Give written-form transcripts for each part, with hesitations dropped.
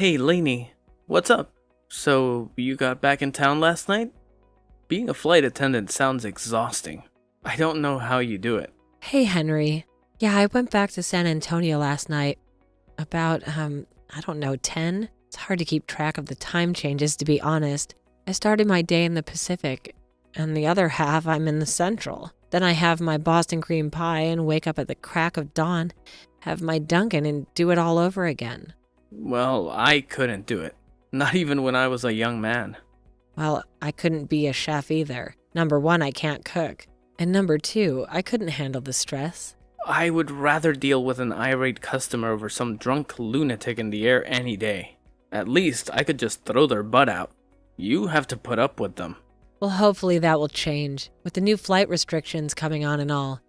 Hey, Lainey, what's up? So, you got back in town last night? Being a flight attendant sounds exhausting. I don't know how you do it. Hey, Henry. Yeah, I went back to San Antonio last night. About, I don't know, 10? It's hard to keep track of the time changes, to be honest. I started my day in the Pacific, and the other half I'm in the Central. Then I have my Boston cream pie and wake up at the crack of dawn, have my Dunkin' and do it all over again. Well, I couldn't do it. Not even when I was a young man. Well, I couldn't be a chef either. Number one, I can't cook. And number two, I couldn't handle the stress. I would rather deal with an irate customer over some drunk lunatic in the air any day. At least I could just throw their butt out. You have to put up with them. Well, hopefully that will change, with the new flight restrictions coming on and all.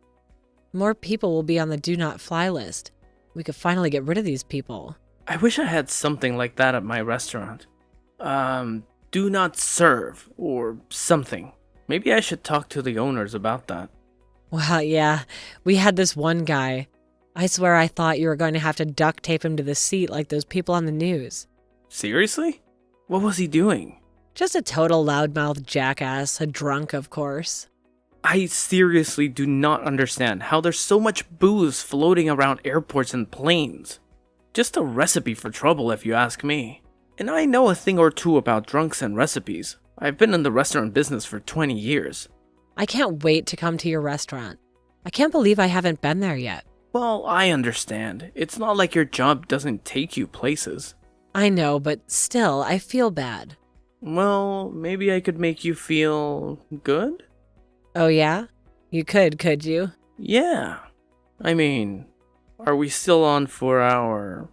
More people will be on the do not fly list. We could finally get rid of these people. I wish I had something like that at my restaurant. Do not serve, or something. Maybe I should talk to the owners about that. Well, yeah, we had this one guy. I swear I thought you were going to have to duct tape him to the seat like those people on the news. Seriously? What was he doing? Just a total loudmouth jackass, a drunk, of course. I seriously do not understand how there's so much booze floating around airports and planes. Just a recipe for trouble if you ask me. And I know a thing or two about drunks and recipes. I've been in the restaurant business for 20 years. I can't wait to come to your restaurant. I can't believe I haven't been there yet. Well, I understand. It's not like your job doesn't take you places. I know, but still, I feel bad. Well, maybe I could make you feel good? Oh yeah? You could you? Yeah. I mean, are we still on for our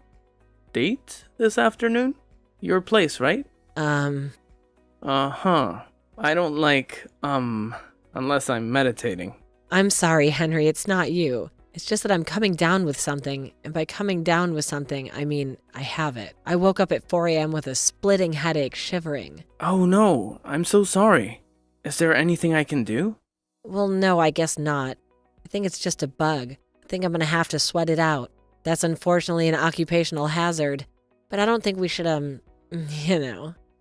date this afternoon? Your place, right? Uh-huh. I don't like, unless I'm meditating. I'm sorry, Henry, it's not you. It's just that I'm coming down with something, and by coming down with something, I mean I have it. I woke up at 4 a.m. with a splitting headache, shivering. Oh no, I'm so sorry. Is there anything I can do? Well, no, I guess not. I think it's just a bug. I think I'm gonna have to sweat it out. That's unfortunately an occupational hazard. But I don't think we should,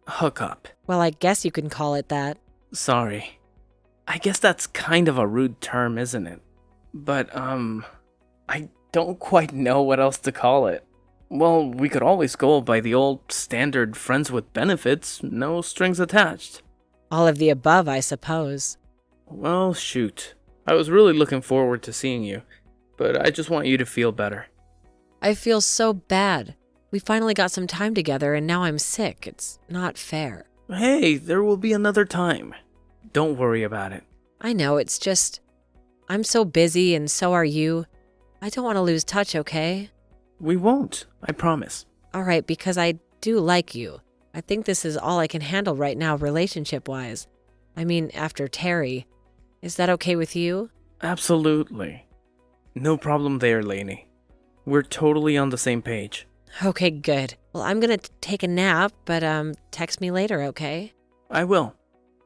Hook up. Well, I guess you can call it that. Sorry. I guess that's kind of a rude term, isn't it? But, I don't quite know what else to call it. Well, we could always go by the old standard friends with benefits, no strings attached. All of the above, I suppose. Well, shoot. I was really looking forward to seeing you, but I just want you to feel better. I feel so bad. We finally got some time together and now I'm sick. It's not fair. Hey, there will be another time. Don't worry about it. I know, it's just... I'm so busy and so are you. I don't want to lose touch, okay? We won't, I promise. All right, because I do like you. I think this is all I can handle right now relationship-wise. I mean, after Terry. Is that okay with you? Absolutely. No problem there, Lainey. We're totally on the same page. Okay, good. Well, I'm gonna take a nap, but text me later, okay? I will.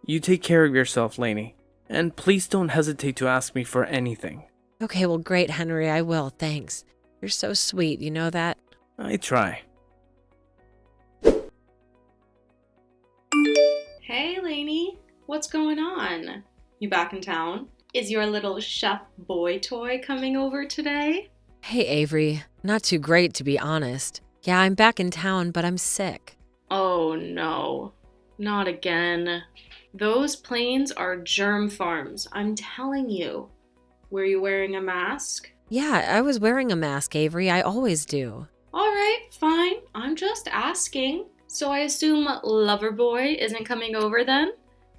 You take care of yourself, Lainey. And please don't hesitate to ask me for anything. Okay, well, great, Henry. I will, thanks. You're so sweet, you know that? I try. Hey, Lainey. What's going on? You back in town? Is your little chef boy toy coming over today? Hey, Avery. Not too great, to be honest. Yeah, I'm back in town, but I'm sick. Oh no, not again. Those planes are germ farms, I'm telling you. Were you wearing a mask? Yeah, I was wearing a mask, Avery. I always do. Alright, fine. I'm just asking. So I assume Loverboy isn't coming over then?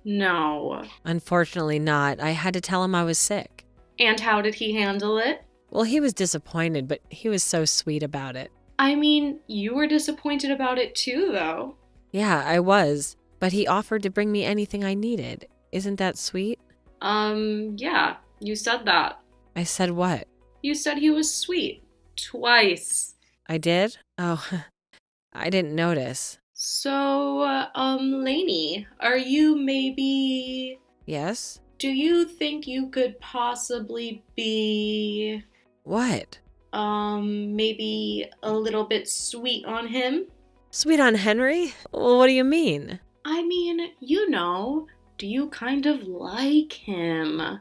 No. Unfortunately not. I had to tell him I was sick. And how did he handle it? Well, he was disappointed, but he was so sweet about it. I mean, you were disappointed about it too, though. Yeah, I was. But he offered to bring me anything I needed. Isn't that sweet? Yeah, you said that. I said what? You said he was sweet. Twice. I did? Oh, I didn't notice. So, Lainey, are you maybe... Yes? Do you think you could possibly be... What? Maybe a little bit sweet on him? Sweet on Henry? Well, what do you mean? I mean, do you kind of like him?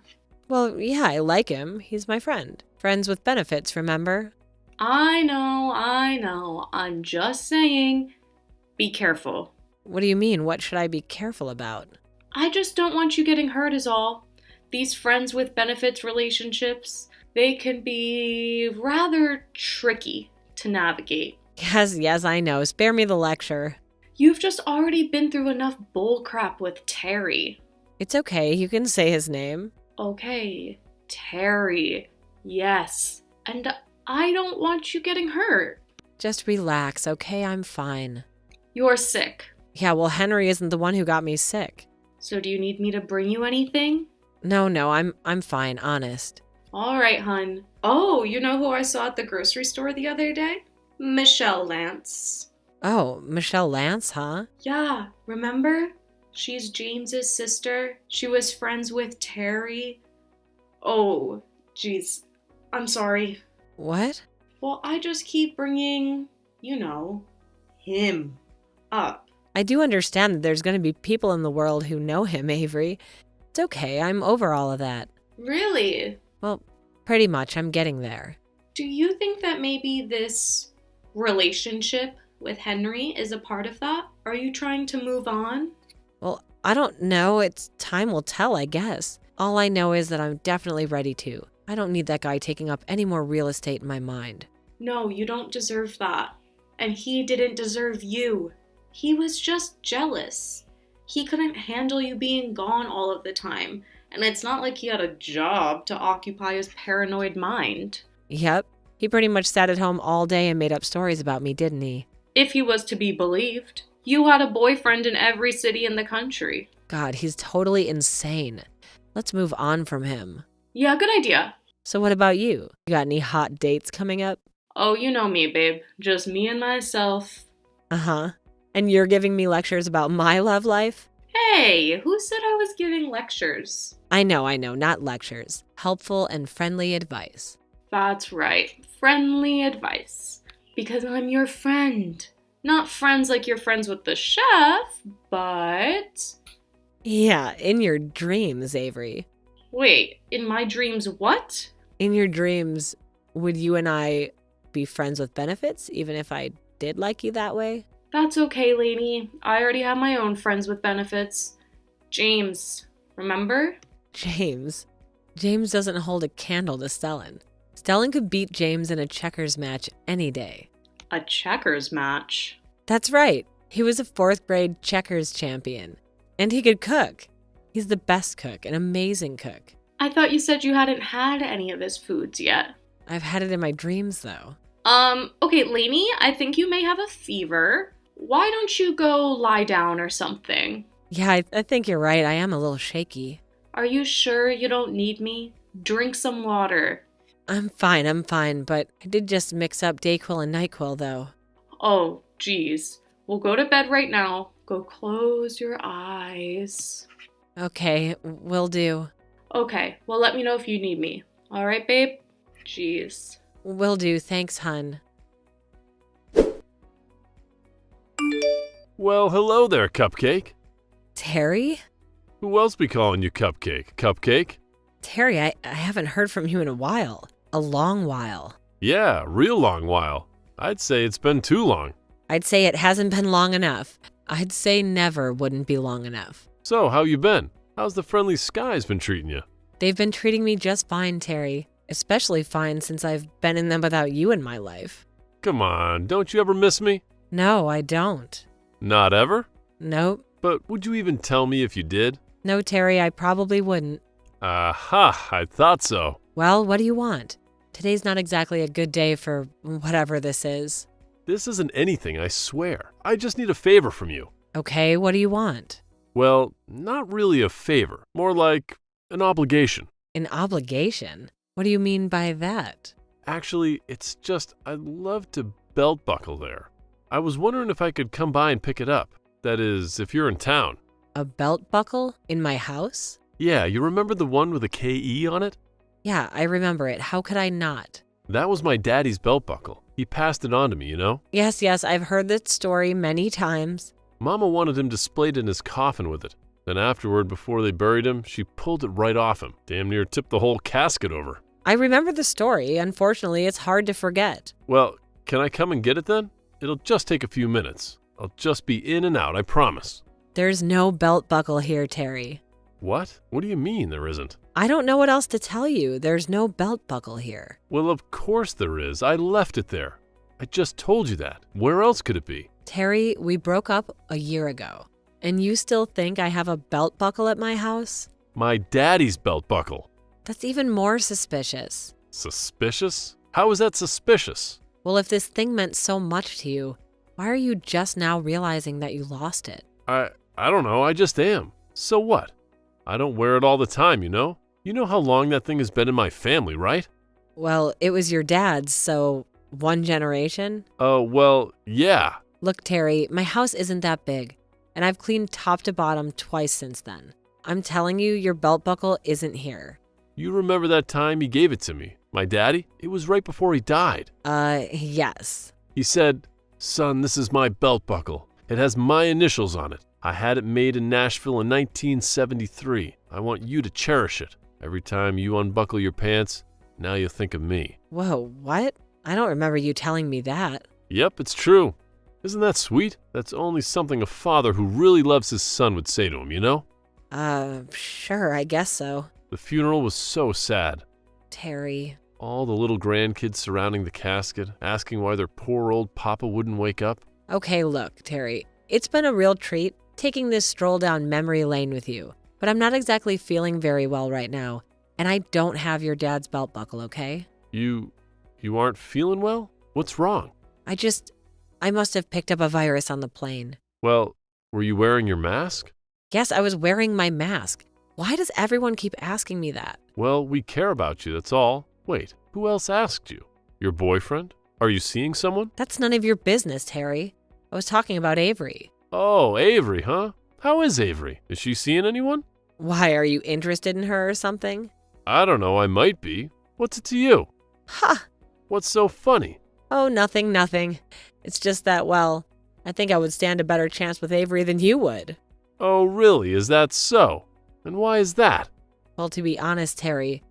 Well, yeah, I like him. He's my friend. Friends with benefits, remember? I know. I'm just saying, be careful. What do you mean? What should I be careful about? I just don't want you getting hurt is all. These friends with benefits relationships, they can be rather tricky to navigate. Yes, I know. Spare me the lecture. You've just already been through enough bullcrap with Terry. It's okay. You can say his name. Okay, Terry. Yes. And I don't want you getting hurt. Just relax, okay? I'm fine. You're sick. Yeah, well, Henry isn't the one who got me sick. So do you need me to bring you anything? No, I'm fine, honest. All right, hun. Oh, you know who I saw at the grocery store the other day? Michelle Lance. Oh, Michelle Lance, huh? Yeah, remember? She's James's sister. She was friends with Terry. Oh, jeez. I'm sorry. What? Well, I just keep bringing, him up. I do understand that there's going to be people in the world who know him, Avery. It's okay, I'm over all of that. Really? Well, pretty much, I'm getting there. Do you think that maybe this relationship with Henry is a part of that? Are you trying to move on? Well, I don't know. Time will tell, I guess. All I know is that I'm definitely ready to. I don't need that guy taking up any more real estate in my mind. No, you don't deserve that. And he didn't deserve you. He was just jealous. He couldn't handle you being gone all of the time. And it's not like he had a job to occupy his paranoid mind. Yep. He pretty much sat at home all day and made up stories about me, didn't he? If he was to be believed. You had a boyfriend in every city in the country. God, he's totally insane. Let's move on from him. Yeah, good idea. So what about you? You got any hot dates coming up? Oh, you know me, babe. Just me and myself. Uh-huh. And you're giving me lectures about my love life? Hey, who said I was giving lectures? I know, not lectures. Helpful and friendly advice. That's right. Friendly advice. Because I'm your friend. Not friends like you're friends with the chef, but... Yeah, in your dreams, Avery. Wait, in my dreams what? In your dreams, would you and I be friends with benefits, even if I did like you that way? That's okay, Lainey. I already have my own friends with benefits. James, remember? James doesn't hold a candle to Stellan. Stellan could beat James in a checkers match any day. A checkers match? That's right. He was a 4th grade checkers champion. And he could cook. He's the best cook, an amazing cook. I thought you said you hadn't had any of his foods yet. I've had it in my dreams, though. Okay, Lainey, I think you may have a fever. Why don't you go lie down or something? Yeah, I think you're right. I am a little shaky. Are you sure you don't need me? Drink some water. I'm fine, but I did just mix up Dayquil and NyQuil, though. Oh, geez. We'll go to bed right now. Go close your eyes. Okay, will do. Okay, well, let me know if you need me. All right, babe? Jeez. Will do, thanks, hun. Well, hello there, Cupcake. Terry? Who else be calling you Cupcake? Cupcake? Terry, I haven't heard from you in a while. A long while. Yeah, real long while. I'd say it's been too long. I'd say it hasn't been long enough. I'd say never wouldn't be long enough. So, how you been? How's the friendly skies been treating you? They've been treating me just fine, Terry. Especially fine since I've been in them without you in my life. Come on, don't you ever miss me? No, I don't. Not ever? Nope. But would you even tell me if you did? No, Terry, I probably wouldn't. Aha, I thought so. Well, what do you want? Today's not exactly a good day for whatever this is. This isn't anything, I swear. I just need a favor from you. Okay, what do you want? Well, not really a favor. More like an obligation. An obligation? What do you mean by that? Actually, it's just I'd love to belt buckle there. I was wondering if I could come by and pick it up. That is, if you're in town. A belt buckle? In my house? Yeah, you remember the one with a KE on it? Yeah, I remember it. How could I not? That was my daddy's belt buckle. He passed it on to me, you know? Yes, I've heard that story many times. Mama wanted him displayed in his coffin with it. Then afterward, before they buried him, she pulled it right off him. Damn near tipped the whole casket over. I remember the story. Unfortunately, it's hard to forget. Well, can I come and get it then? It'll just take a few minutes. I'll just be in and out, I promise. There's no belt buckle here, Terry. What? What do you mean there isn't? I don't know what else to tell you. There's no belt buckle here. Well, of course there is. I left it there. I just told you that. Where else could it be? Terry, we broke up a year ago. And you still think I have a belt buckle at my house? My daddy's belt buckle. That's even more suspicious. Suspicious? How is that suspicious? Well, if this thing meant so much to you, why are you just now realizing that you lost it? I don't know. I just am. So what? I don't wear it all the time, you know? You know how long that thing has been in my family, right? Well, it was your dad's, so one generation? Oh, well, yeah. Look, Terry, my house isn't that big, and I've cleaned top to bottom twice since then. I'm telling you, your belt buckle isn't here. You remember that time he gave it to me? My daddy? It was right before he died. Yes. He said, "Son, this is my belt buckle. It has my initials on it. I had it made in Nashville in 1973. I want you to cherish it. Every time you unbuckle your pants, now you'll think of me." Whoa, what? I don't remember you telling me that. Yep, it's true. Isn't that sweet? That's only something a father who really loves his son would say to him, you know? Sure, I guess so. The funeral was so sad. Terry. All the little grandkids surrounding the casket, asking why their poor old papa wouldn't wake up. Okay, look, Terry. It's been a real treat taking this stroll down memory lane with you, but I'm not exactly feeling very well right now, and I don't have your dad's belt buckle, okay? You aren't feeling well? What's wrong? I must have picked up a virus on the plane. Well, were you wearing your mask? Yes, I was wearing my mask. Why does everyone keep asking me that? Well, we care about you, that's all. Wait, who else asked you? Your boyfriend? Are you seeing someone? That's none of your business, Terry. I was talking about Avery. Oh, Avery, huh? How is Avery? Is she seeing anyone? Why, are you interested in her or something? I don't know, I might be. What's it to you? Ha! What's so funny? Oh, nothing. It's just that, well, I think I would stand a better chance with Avery than you would. Oh, really? Is that so? And why is that? Well, to be honest, Terry,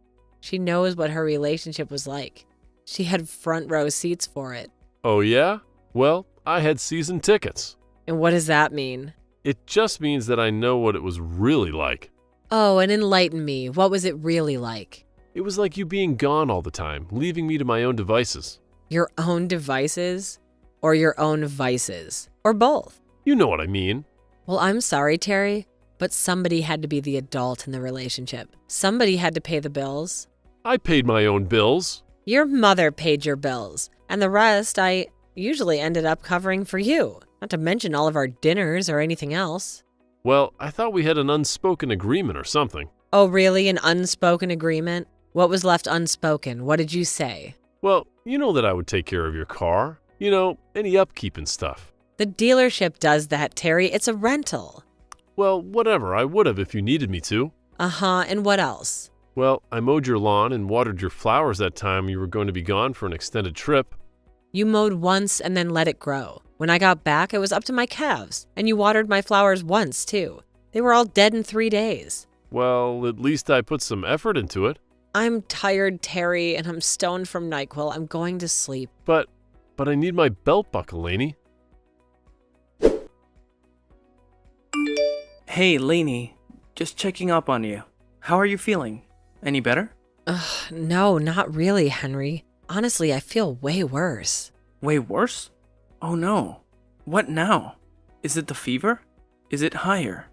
she knows what her relationship was like. She had front row seats for it. Oh, yeah? Well, I had season tickets. And what does that mean? It just means that I know what it was really like. Oh, and enlighten me. What was it really like? It was like you being gone all the time, leaving me to my own devices. Your own devices? Or your own vices? Or both? You know what I mean. Well, I'm sorry, Terry, but somebody had to be the adult in the relationship. Somebody had to pay the bills. I paid my own bills. Your mother paid your bills, and the rest I usually ended up covering for you, not to mention all of our dinners or anything else. Well, I thought we had an unspoken agreement or something. Oh, really? An unspoken agreement? What was left unspoken? What did you say? Well, you know that I would take care of your car. You know, any upkeep and stuff. The dealership does that, Terry. It's a rental. Well, whatever, I would have if you needed me to. Uh-huh, and what else? Well, I mowed your lawn and watered your flowers that time you were going to be gone for an extended trip. You mowed once and then let it grow. When I got back, it was up to my calves, and you watered my flowers once, too. They were all dead in 3 days. Well, at least I put some effort into it. I'm tired, Terry, and I'm stoned from NyQuil. I'm going to sleep. But I need my belt buckle, Lainey. Hey, Lainey. Just checking up on you. How are you feeling? Any better? No, not really, Henry. Honestly, I feel way worse. Way worse? Oh no. What now? Is it the fever? Is it higher?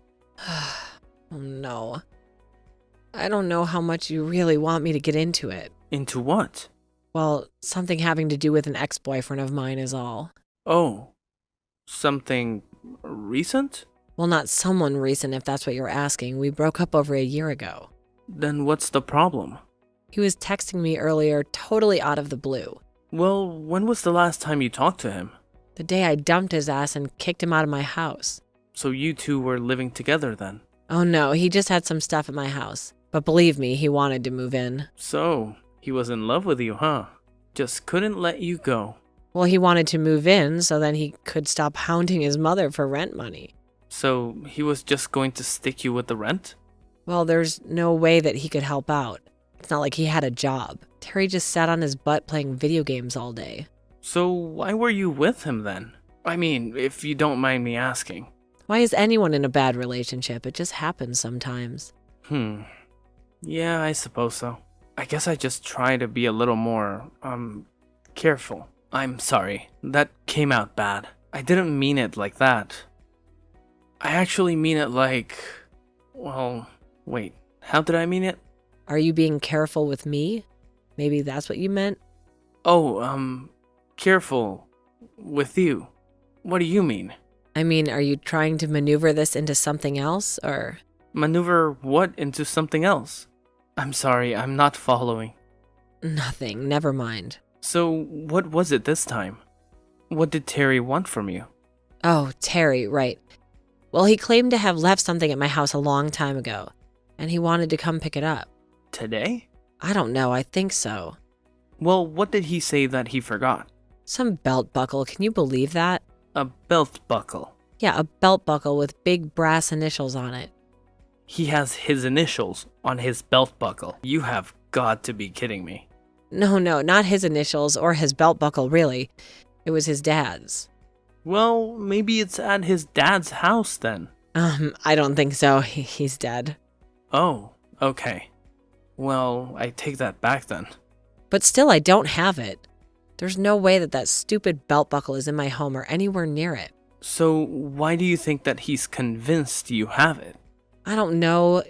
Oh no. I don't know how much you really want me to get into it. Into what? Well, something having to do with an ex-boyfriend of mine is all. Oh. Something recent? Well, not someone recent if that's what you're asking. We broke up over a year ago. Then what's the problem? He was texting me earlier, totally out of the blue. Well, when was the last time you talked to him? The day I dumped his ass and kicked him out of my house. So you two were living together then? Oh no, he just had some stuff at my house. But believe me, he wanted to move in. So, he was in love with you, huh? Just couldn't let you go. Well, he wanted to move in so then he could stop hounding his mother for rent money. So he was just going to stick you with the rent? Well, there's no way that he could help out. It's not like he had a job. Terry just sat on his butt playing video games all day. So why were you with him then? I mean, if you don't mind me asking. Why is anyone in a bad relationship? It just happens sometimes. Yeah, I suppose so. I guess I just try to be a little more, careful. I'm sorry. That came out bad. I didn't mean it like that. I actually mean it like... Well, wait. How did I mean it? Are you being careful with me? Maybe that's what you meant? Oh, careful with you. What do you mean? I mean, are you trying to maneuver this into something else, or... Maneuver what into something else? I'm sorry, I'm not following. Nothing, never mind. So, what was it this time? What did Terry want from you? Oh, Terry, right. Well, he claimed to have left something at my house a long time ago, and he wanted to come pick it up. Today? I don't know, I think so. Well, what did he say that he forgot? Some belt buckle, can you believe that? A belt buckle. Yeah, a belt buckle with big brass initials on it. He has his initials on his belt buckle. You have got to be kidding me. No, not his initials or his belt buckle, really. It was his dad's. Well, maybe it's at his dad's house then. I don't think so. He's dead. Oh, okay. Well, I take that back then. But still, I don't have it. There's no way that stupid belt buckle is in my home or anywhere near it. So, why do you think that he's convinced you have it? I don't know.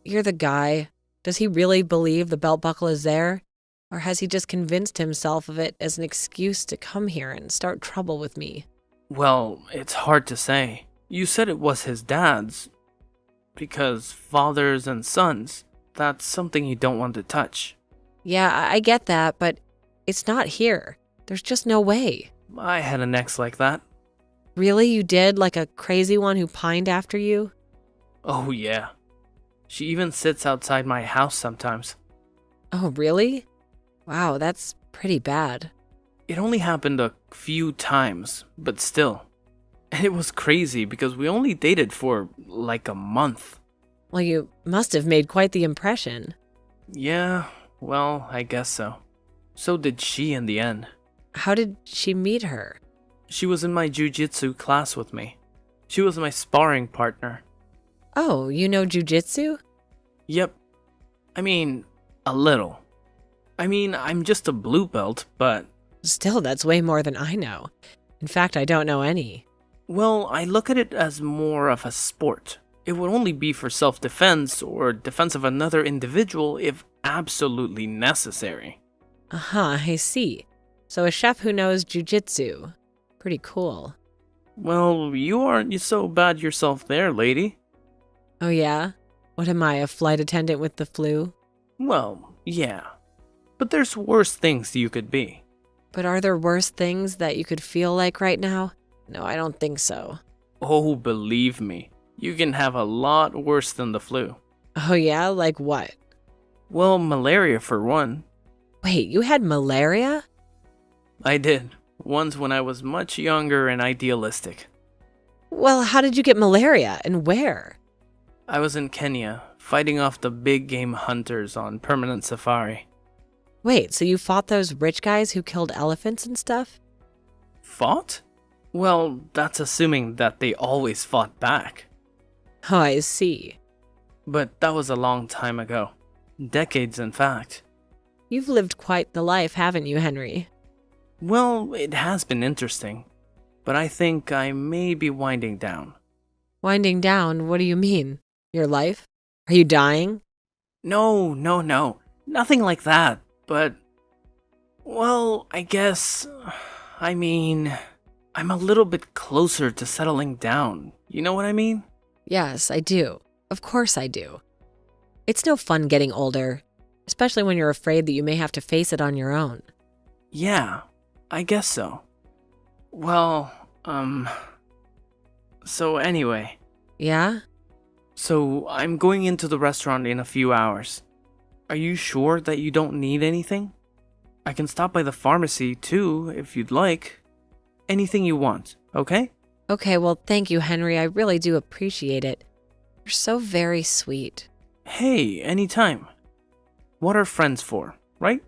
You're the guy. Does he really believe the belt buckle is there? Or has he just convinced himself of it as an excuse to come here and start trouble with me? Well, it's hard to say. You said it was his dad's. Because fathers and sons, that's something you don't want to touch. Yeah, I get that, but it's not here. There's just no way. I had an ex like that. Really? You did? Like a crazy one who pined after you? Oh, yeah. She even sits outside my house sometimes. Oh, really? Wow, that's pretty bad. It only happened a few times, but still. And it was crazy because we only dated for like a month. Well, you must have made quite the impression. Yeah, well, I guess so. So did she in the end. How did she meet her? She was in my jujitsu class with me. She was my sparring partner. Oh, you know jujitsu? Yep. I mean, a little. I mean, I'm just a blue belt, but... Still, that's way more than I know. In fact, I don't know any. Well, I look at it as more of a sport. It would only be for self-defense or defense of another individual if absolutely necessary. Uh-huh, I see. So a chef who knows jujitsu. Pretty cool. Well, you aren't so bad yourself there, lady. Oh yeah? What am I, a flight attendant with the flu? Well, yeah. But there's worse things you could be. But are there worse things that you could feel like right now? No, I don't think so. Oh, believe me, you can have a lot worse than the flu. Oh yeah? Like what? Well, malaria for one. Wait, you had malaria? I did. Once when I was much younger and idealistic. Well, how did you get malaria and where? I was in Kenya, fighting off the big game hunters on permanent safari. Wait, so you fought those rich guys who killed elephants and stuff? Fought? Well, that's assuming that they always fought back. Oh, I see. But that was a long time ago. Decades, in fact. You've lived quite the life, haven't you, Henry? Well, it has been interesting. But I think I may be winding down. Winding down? What do you mean? Your life? Are you dying? No. Nothing like that. But, well, I guess, I'm a little bit closer to settling down. You know what I mean? Yes, I do. Of course I do. It's no fun getting older, especially when you're afraid that you may have to face it on your own. Yeah, I guess so. Well, so anyway. Yeah? So, I'm going into the restaurant in a few hours. Are you sure that you don't need anything? I can stop by the pharmacy too, if you'd like. Anything you want, okay? Okay, well, thank you, Henry. I really do appreciate it. You're so very sweet. Hey, anytime. What are friends for, right?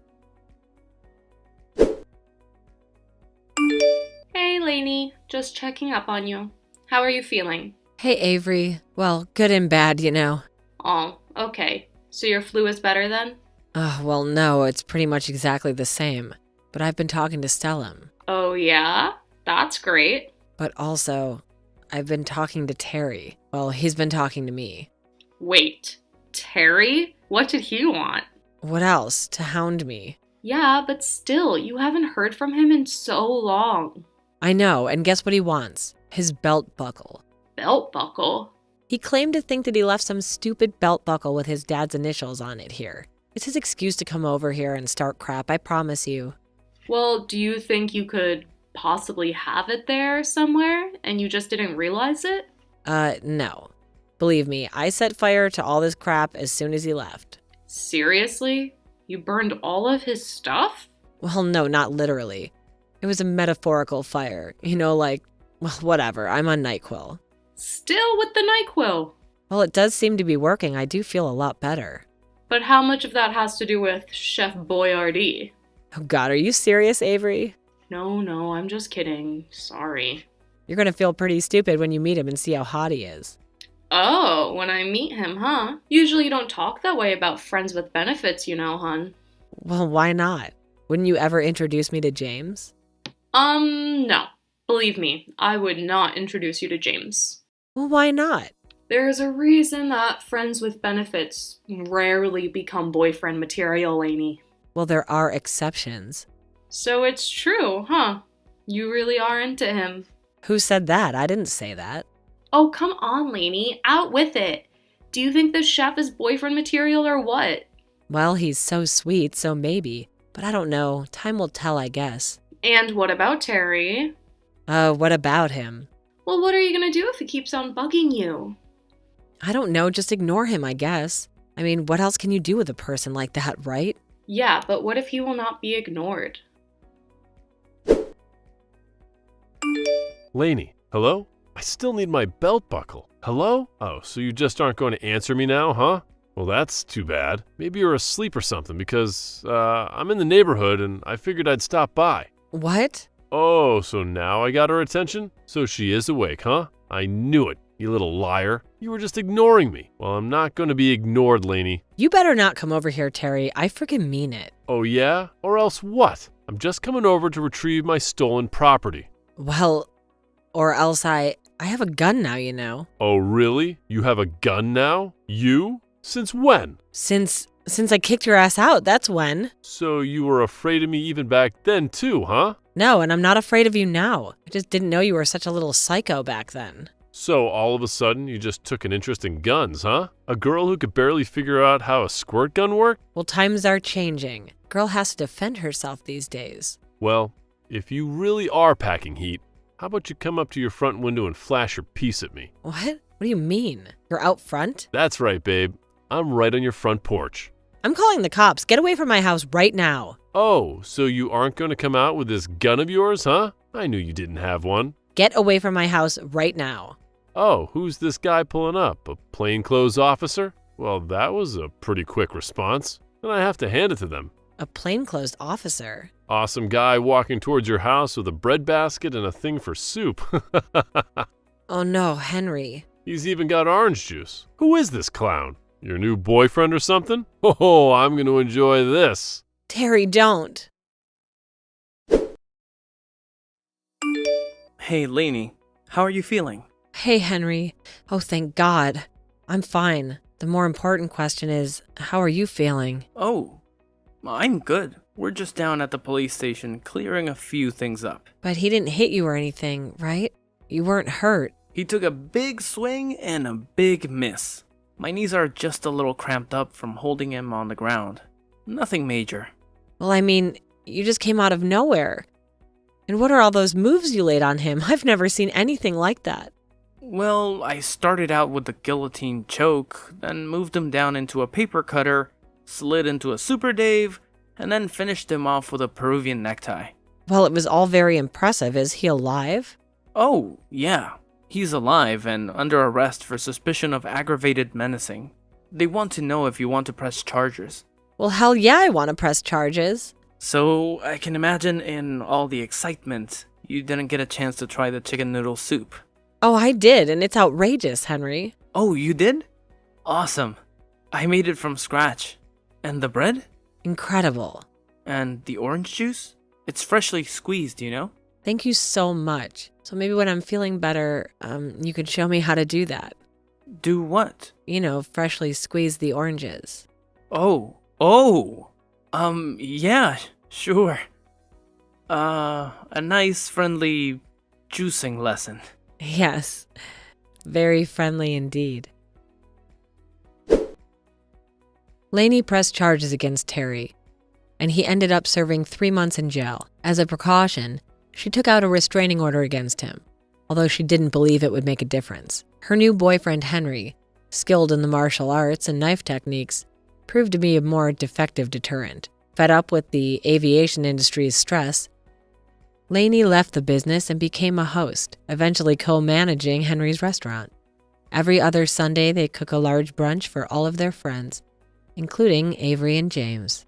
Hey, Lainey. Just checking up on you. How are you feeling? Hey, Avery. Well, good and bad, you know. Oh, okay. So your flu is better then? Well, no, it's pretty much exactly the same. But I've been talking to Stellum. Oh, yeah? That's great. But also, I've been talking to Terry. Well, he's been talking to me. Wait, Terry? What did he want? What else? To hound me. Yeah, but still, you haven't heard from him in so long. I know, and guess what he wants? His belt buckle. Belt buckle? He claimed to think that he left some stupid belt buckle with his dad's initials on it here. It's his excuse to come over here and start crap, I promise you. Well, do you think you could possibly have it there somewhere and you just didn't realize it? No. Believe me, I set fire to all this crap as soon as he left. Seriously? You burned all of his stuff? Well, no, not literally. It was a metaphorical fire. You know, like, well, whatever, I'm on NyQuil. Still with the NyQuil. Well, it does seem to be working. I do feel a lot better. But how much of that has to do with Chef Boyardee? Oh God, are you serious, Avery? No, I'm just kidding. Sorry. You're gonna feel pretty stupid when you meet him and see how hot he is. Oh, when I meet him, huh? Usually you don't talk that way about friends with benefits, you know, hun. Well, why not? Wouldn't you ever introduce me to James? No. Believe me, I would not introduce you to James. Well, why not? There's a reason that friends with benefits rarely become boyfriend material, Lainey. Well, there are exceptions. So it's true, huh? You really are into him. Who said that? I didn't say that. Oh, come on, Lainey. Out with it. Do you think the chef is boyfriend material or what? Well, he's so sweet, so maybe. But I don't know. Time will tell, I guess. And what about Terry? What about him? Well, what are you gonna do if he keeps on bugging you? I don't know. Just ignore him, I guess. I mean, what else can you do with a person like that, right? Yeah, but what if he will not be ignored? Lainey, hello? I still need my belt buckle. Hello? Oh, so you just aren't going to answer me now, huh? Well, that's too bad. Maybe you're asleep or something because, I'm in the neighborhood and I figured I'd stop by. What? Oh, so now I got her attention? So she is awake, huh? I knew it, you little liar. You were just ignoring me. Well, I'm not going to be ignored, Lainey. You better not come over here, Terry. I freaking mean it. Oh, yeah? Or else what? I'm just coming over to retrieve my stolen property. Well, or else I have a gun now, you know. Oh, really? You have a gun now? You? Since when? Since I kicked your ass out, that's when. So you were afraid of me even back then too, huh? No, and I'm not afraid of you now. I just didn't know you were such a little psycho back then. So all of a sudden you just took an interest in guns, huh? A girl who could barely figure out how a squirt gun worked? Well, times are changing. Girl has to defend herself these days. Well, if you really are packing heat, how about you come up to your front window and flash your piece at me? What? What do you mean? You're out front? That's right, babe. I'm right on your front porch. I'm calling the cops. Get away from my house right now. Oh, so you aren't going to come out with this gun of yours, huh? I knew you didn't have one. Get away from my house right now. Oh, who's this guy pulling up? A plainclothes officer? Well, that was a pretty quick response, and I have to hand it to them. A plainclothes officer? Awesome guy walking towards your house with a bread basket and a thing for soup. Oh no, Henry. He's even got orange juice. Who is this clown? Your new boyfriend or something? Oh, I'm going to enjoy this. Terry, don't. Hey, Lainey, how are you feeling? Hey, Henry. Oh, thank God. I'm fine. The more important question is, how are you feeling? Oh, I'm good. We're just down at the police station clearing a few things up. But he didn't hit you or anything, right? You weren't hurt. He took a big swing and a big miss. My knees are just a little cramped up from holding him on the ground. Nothing major. Well, I mean, you just came out of nowhere. And what are all those moves you laid on him? I've never seen anything like that. Well, I started out with the guillotine choke, then moved him down into a paper cutter, slid into a super Dave, and then finished him off with a Peruvian necktie. Well, it was all very impressive. Is he alive? Oh, yeah. He's alive and under arrest for suspicion of aggravated menacing. They want to know if you want to press charges. Well, hell yeah, I want to press charges. So, I can imagine in all the excitement, you didn't get a chance to try the chicken noodle soup. Oh, I did, and it's outrageous, Henry. Oh, you did? Awesome. I made it from scratch. And the bread? Incredible. And the orange juice? It's freshly squeezed, you know? Thank you so much. So maybe when I'm feeling better, you could show me how to do that. Do what? You know, freshly squeeze the oranges. Oh. Yeah, sure. A nice, friendly juicing lesson. Yes, very friendly indeed. Laney pressed charges against Terry, and he ended up serving 3 months in jail. As a precaution, she took out a restraining order against him, although she didn't believe it would make a difference. Her new boyfriend, Henry, skilled in the martial arts and knife techniques, proved to be a more effective deterrent. Fed up with the aviation industry's stress, Laney left the business and became a host, eventually co-managing Henry's restaurant. Every other Sunday, they cook a large brunch for all of their friends, including Avery and James.